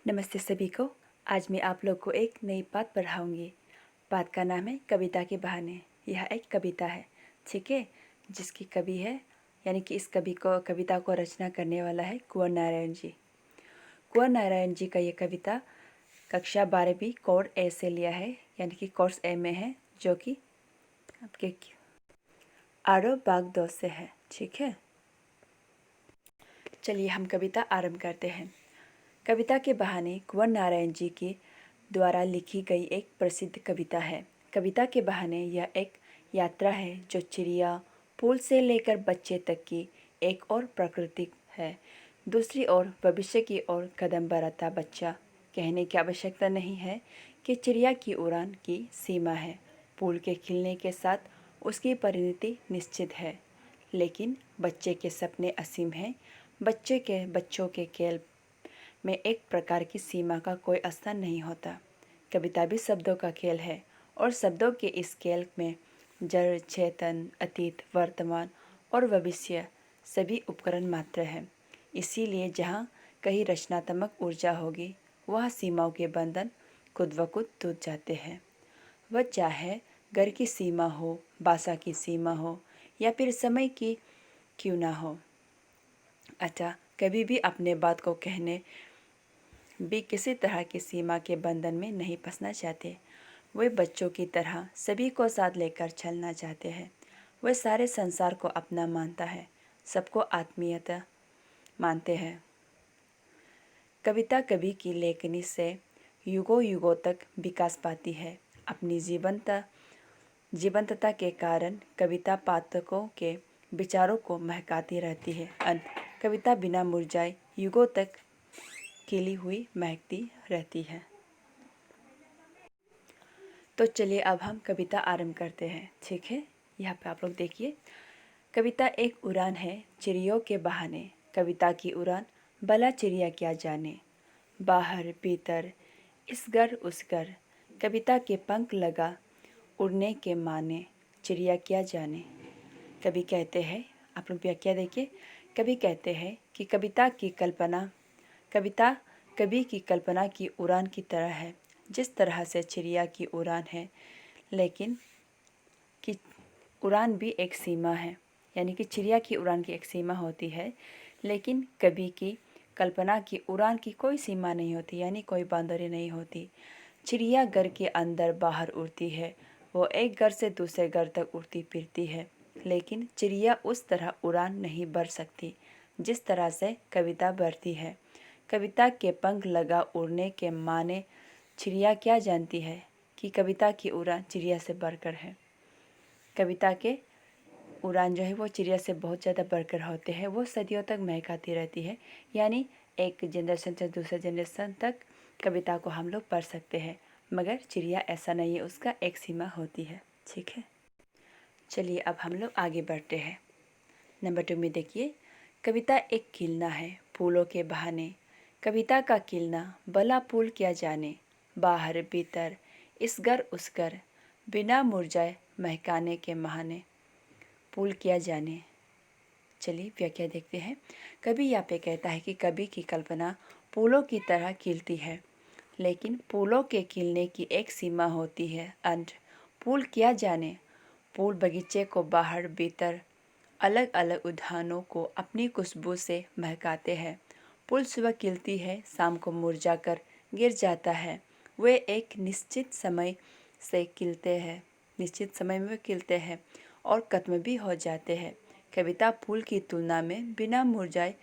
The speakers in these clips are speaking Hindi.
नमस्ते सभी को। आज मैं आप लोग को एक नई बात पढ़ाऊंगी। बात का नाम है कविता के बहाने। यह एक कविता है, ठीक है, जिसकी कवि है यानी कि इस कविता को रचना करने वाला है कुंवर नारायण जी। कुंवर नारायण जी का ये कविता कक्षा 12वीं कोर्स ए से लिया है, यानी कि कोर्स ए में है, जो कि आपके आरो बाग 2 से है, ठीक है। चलिए हम कविता आरंभ करते हैं। कविता के बहाने कुंवर नारायण जी की द्वारा लिखी गई एक प्रसिद्ध कविता है। कविता के बहाने यह एक यात्रा है जो चिड़िया, फूल से लेकर बच्चे तक की एक और प्रकृति है, दूसरी ओर भविष्य की ओर कदम बढ़ाता बच्चा। कहने की आवश्यकता नहीं है कि चिड़िया की उड़ान की सीमा है, फूल के खिलने के साथ उसकी परिणति निश्चित है, लेकिन बच्चे के सपने असीम हैं। बच्चों के खेल में एक प्रकार की सीमा का कोई स्थान नहीं होता। कविता भी शब्दों का खेल है और शब्दों के इस खेल में जड़, चेतन, अतीत, वर्तमान और भविष्य सभी उपकरण मात्र हैं। इसीलिए जहाँ कहीं रचनात्मक ऊर्जा होगी, वह सीमाओं के बंधन खुद ब खुद टूट जाते हैं। वह चाहे घर की सीमा हो, भाषा की सीमा हो या फिर समय की क्यों ना हो। अच्छा, कभी भी अपने बात को कहने भी किसी तरह की सीमा के बंधन में नहीं फंसना चाहते। वे बच्चों की तरह सभी को साथ लेकर चलना चाहते हैं। वे सारे संसार को अपना मानता है, सबको आत्मीयता मानते हैं। कविता कवि की लेखनी से युगों युगों तक विकास पाती है। अपनी जीवंतता के कारण कविता पाठकों के विचारों को महकाती रहती है। अंत कविता बिना मुरझाए युगों तक खिली हुई महकती रहती है। तो चलिए अब हम कविता आरंभ करते हैं, ठीक है। यहाँ पे आप लोग देखिए, कविता एक उड़ान है चिड़ियों के बहाने। कविता की उड़ान भला चिड़िया क्या जाने, बाहर भीतर इस घर उस घर, कविता के पंख लगा उड़ने के माने, चिड़िया क्या जाने। कवि कहते हैं, आप लोग व्याख्या देखिए, कवि कहते हैं कि कविता कवि की कल्पना की उड़ान की तरह है। जिस तरह से चिड़िया की उड़ान है, लेकिन कि उड़ान भी एक सीमा है, यानी कि चिड़िया की उड़ान की एक सीमा होती है, लेकिन कवि की कल्पना की उड़ान की कोई सीमा नहीं होती, यानी कोई बाउंड्री नहीं होती। चिड़िया घर के अंदर बाहर उड़ती है, वो एक घर से दूसरे घर तक उड़ती फिरती है, लेकिन चिड़िया उस तरह उड़ान नहीं भर सकती जिस तरह से कविता भरती है। कविता के पंख लगा उड़ने के माने, चिड़िया क्या जानती है कि कविता की उड़ान चिड़िया से बढ़कर है। कविता के उड़ान जो है वो चिड़िया से बहुत ज़्यादा बढ़कर होते हैं। वो सदियों तक महकाती रहती है, यानी एक जनरेशन से दूसरे जनरेशन तक कविता को हम लोग पढ़ सकते हैं। मगर चिड़िया ऐसा नहीं है, उसका एक सीमा होती है, ठीक है। चलिए अब हम लोग आगे बढ़ते हैं। नंबर 2 में देखिए, कविता एक खिलना है फूलों के बहाने। कविता का खिलना भला फूल क्या जाने, बाहर भीतर इस घर उस घर, बिना मुरझाए महकाने के बहाने, फूल क्या जाने। चलिए व्याख्या देखते हैं। कवि यहाँ पे कहता है कि कवि की कल्पना फूलों की तरह खिलती है, लेकिन फूलों के खिलने की एक सीमा होती है, अंत फूल क्या जाने। फूल बगीचे को बाहर भीतर अलग अलग उद्यानों को अपनी खुशबू से महकाते हैं। फूल सुबह खिलती है, शाम को मुरझाकर गिर जाता है। वे एक निश्चित समय में वे खिलते हैं और खत्म भी हो जाते हैं। कविता फूल की तुलना में बिना मुरझाए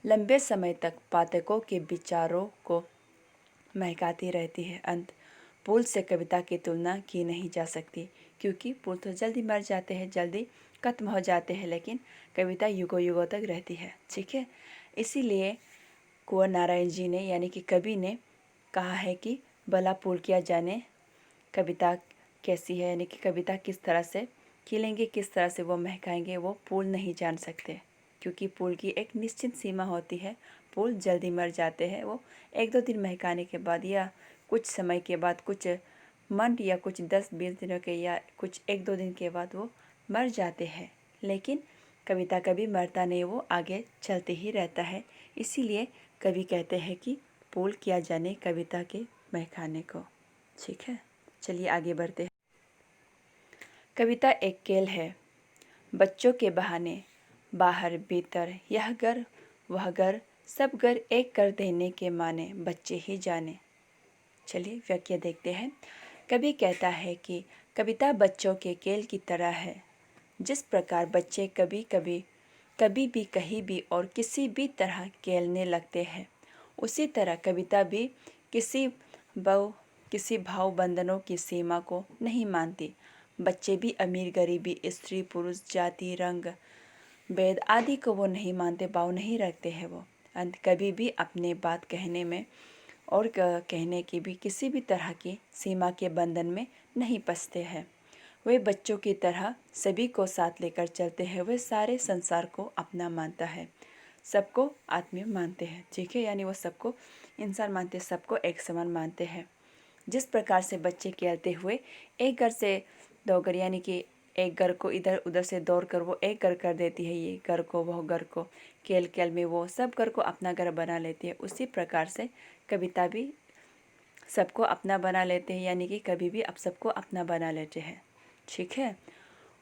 लंबे समय तक पाठकों के विचारों को महकाती रहती है। अंत फूल से कविता की तुलना की नहीं जा सकती, क्योंकि फूल तो जल्दी मर जाते हैं, जल्दी खत्म हो जाते हैं, लेकिन कविता युगों युगों तक रहती है, ठीक है। इसीलिए कुंवर नारायण जी ने यानी कि कवि ने कहा है कि भला फूल क्या जाने कविता कैसी है, यानी कि कविता किस तरह से खिलेंगे, किस तरह से वो महकाएंगे, वो फूल नहीं जान सकते, क्योंकि फूल की एक निश्चित सीमा होती है। फूल जल्दी मर जाते हैं, वो 1-2 दिन महकाने के बाद या कुछ समय के बाद, कुछ मंथ या कुछ 10-20 दिनों के या कुछ 1-2 दिन के बाद वो मर जाते हैं। लेकिन कविता कभी मरता नहीं, वो आगे चलते ही रहता है। इसीलिए कवि कहते हैं कि पूल किया जाने कविता के महकाने को। ठीक है, चलिए आगे बढ़ते हैं। कविता एक खेल है, बच्चों के बहाने, बाहर भीतर यह घर वह घर, सब घर एक कर देने के माने, बच्चे ही जाने। चलिए वाक्य देखते हैं। कवि कहता है कि कविता बच्चों के खेल की तरह है। जिस प्रकार बच्चे कभी भी कहीं भी और किसी भी तरह खेलने लगते हैं, उसी तरह कविता भी किसी भाव बंधनों की सीमा को नहीं मानती। बच्चे भी अमीर गरीबी, स्त्री पुरुष, जाति रंग भेद आदि को वो नहीं मानते, भाव नहीं रखते हैं। वो अंत कभी भी अपने बात कहने में और कहने की भी किसी भी तरह की सीमा के बंधन में नहीं फंसते हैं। वे बच्चों की तरह सभी को साथ लेकर चलते हैं। वे सारे संसार को अपना मानता है, सबको आत्मीय मानते हैं। ठीक है, यानी वो सबको इंसान मानते हैं, सबको एक समान मानते हैं। जिस प्रकार से बच्चे खेलते हुए एक घर से दो घर, यानी कि एक घर को इधर उधर से दौड़ कर वो एक घर कर देती है, ये घर को वह घर को, खेल खेल में वो सब घर को अपना घर बना लेती है, उसी प्रकार से कविता भी सबको अपना बना लेते हैं, यानी कि कभी भी अब सबको अपना बना लेते हैं। ठीक है,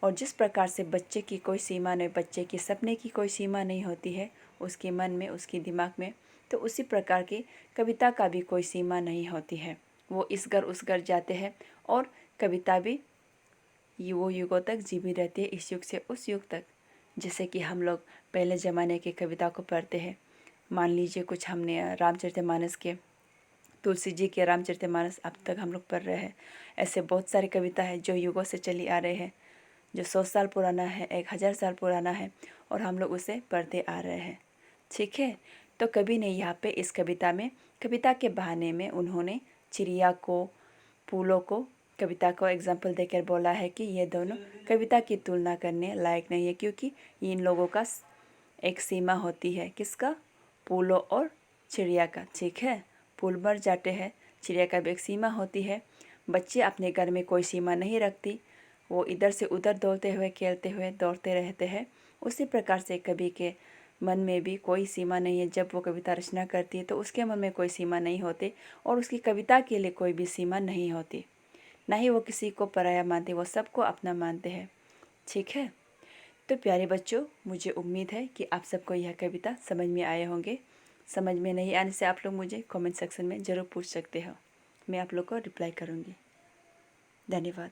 और जिस प्रकार से बच्चे की कोई सीमा नहीं, बच्चे के सपने की कोई सीमा नहीं होती है उसके मन में, उसके दिमाग में, तो उसी प्रकार की कविता का भी कोई सीमा नहीं होती है। वो इस घर उस घर जाते हैं और कविता भी युगों युगों तक जीवी रहती है, इस युग से उस युग तक। जैसे कि हम लोग पहले ज़माने की कविता को पढ़ते हैं, मान लीजिए कुछ हमने रामचरितमानस के, तुलसी जी के रामचरितमानस अब तक हम लोग पढ़ रहे हैं। ऐसे बहुत सारी कविता है जो युगों से चली आ रहे हैं, जो 100 साल पुराना है, 1000 साल पुराना है, और हम लोग उसे पढ़ते आ रहे हैं। ठीक है, तो कवि ने यहाँ पे इस कविता में, कविता के बहाने में उन्होंने चिड़िया को, फूलों को, कविता को एग्जाम्पल देकर बोला है कि ये दोनों कविता की तुलना करने लायक नहीं है, क्योंकि इन लोगों का एक सीमा होती है। किसका? फूलों और चिड़िया का। ठीक है, फूल मर जाते हैं, चिड़िया का भी एक सीमा होती है। बच्चे अपने घर में कोई सीमा नहीं रखती, वो इधर से उधर दौड़ते हुए, खेलते हुए दौड़ते रहते हैं। उसी प्रकार से कवि के मन में भी कोई सीमा नहीं है। जब वो कविता रचना करती है तो उसके मन में कोई सीमा नहीं होती, और उसकी कविता के लिए कोई भी सीमा नहीं होती। ना ही वो किसी को पराया मानते, वो सबको अपना मानते हैं। ठीक है, तो प्यारे बच्चों, मुझे उम्मीद है कि आप सबको यह कविता समझ में आए होंगे। समझ में नहीं आने से आप लोग मुझे कमेंट सेक्शन में ज़रूर पूछ सकते हो, मैं आप लोग को रिप्लाई करूँगी। धन्यवाद।